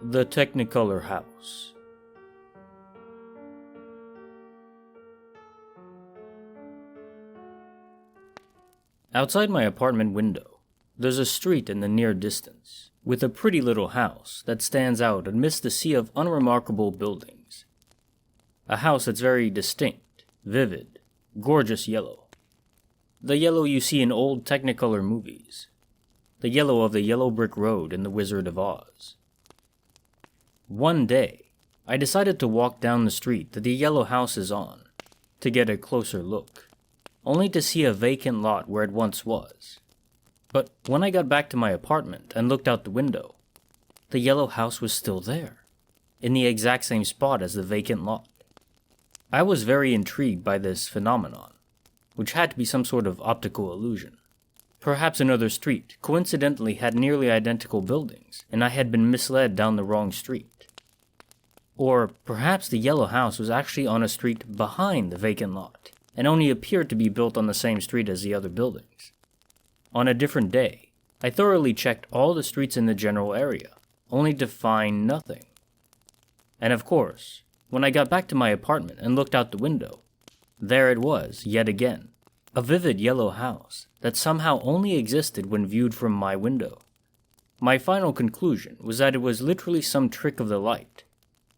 The Technicolor house. Outside my apartment window, there's a street in the near distance, with a pretty little house that stands out amidst a sea of unremarkable buildings. A house that's very distinct, vivid, gorgeous yellow. The yellow you see in old Technicolor movies. The yellow of the yellow brick road in The Wizard of Oz. One day, I decided to walk down the street that the yellow house is on, to get a closer look, only to see a vacant lot where it once was. But when I got back to my apartment and looked out the window, the yellow house was still there, in the exact same spot as the vacant lot. I was very intrigued by this phenomenon, which had to be some sort of optical illusion. Perhaps another street coincidentally had nearly identical buildings, and I had been misled down the wrong street. Or perhaps the yellow house was actually on a street behind the vacant lot, and only appeared to be built on the same street as the other buildings. On a different day, I thoroughly checked all the streets in the general area, only to find nothing. And of course, when I got back to my apartment and looked out the window, there it was, yet again, a vivid yellow house that somehow only existed when viewed from my window. My final conclusion was that it was literally some trick of the light.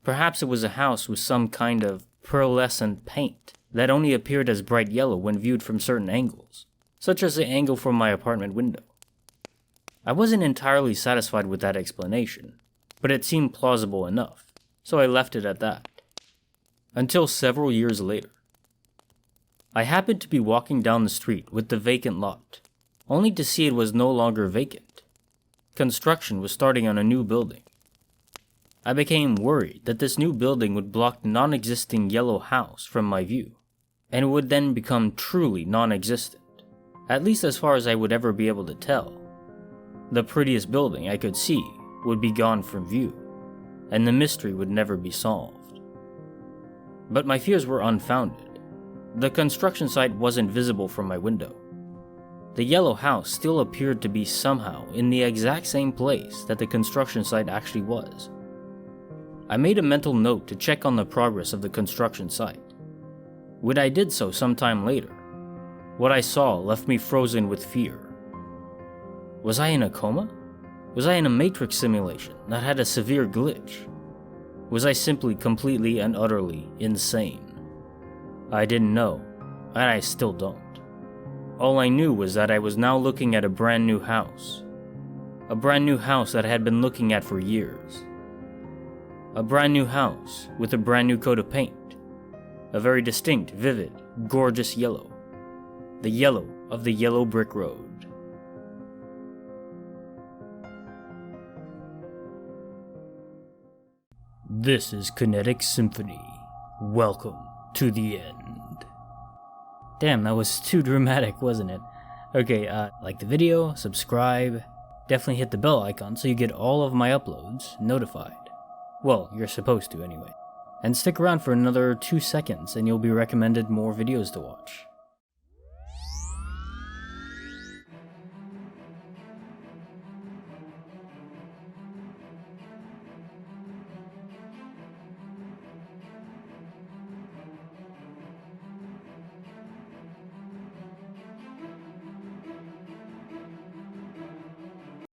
Perhaps it was a house with some kind of pearlescent paint that only appeared as bright yellow when viewed from certain angles, such as the angle from my apartment window. I wasn't entirely satisfied with that explanation, but it seemed plausible enough, so I left it at that. Until several years later. I happened to be walking down the street with the vacant lot, only to see it was no longer vacant. Construction was starting on a new building. I became worried that this new building would block the non-existing yellow house from my view, and it would then become truly non-existent, at least as far as I would ever be able to tell. The prettiest building I could see would be gone from view, and the mystery would never be solved. But my fears were unfounded. The construction site wasn't visible from my window. The yellow house still appeared to be somehow in the exact same place that the construction site actually was. I made a mental note to check on the progress of the construction site. When I did so sometime later, what I saw left me frozen with fear. Was I in a coma? Was I in a Matrix simulation that had a severe glitch? Was I simply completely and utterly insane? I didn't know, and I still don't. All I knew was that I was now looking at a brand new house. A brand new house that I had been looking at for years. A brand new house with a brand new coat of paint. A very distinct, vivid, gorgeous yellow. The yellow of the yellow brick road. This is Kinetic Symphony. Welcome to the end. Damn, that was too dramatic, wasn't it? Okay, like the video, subscribe, definitely hit the bell icon so you get all of my uploads notified. Well, you're supposed to anyway. And stick around for another 2 seconds and you'll be recommended more videos to watch.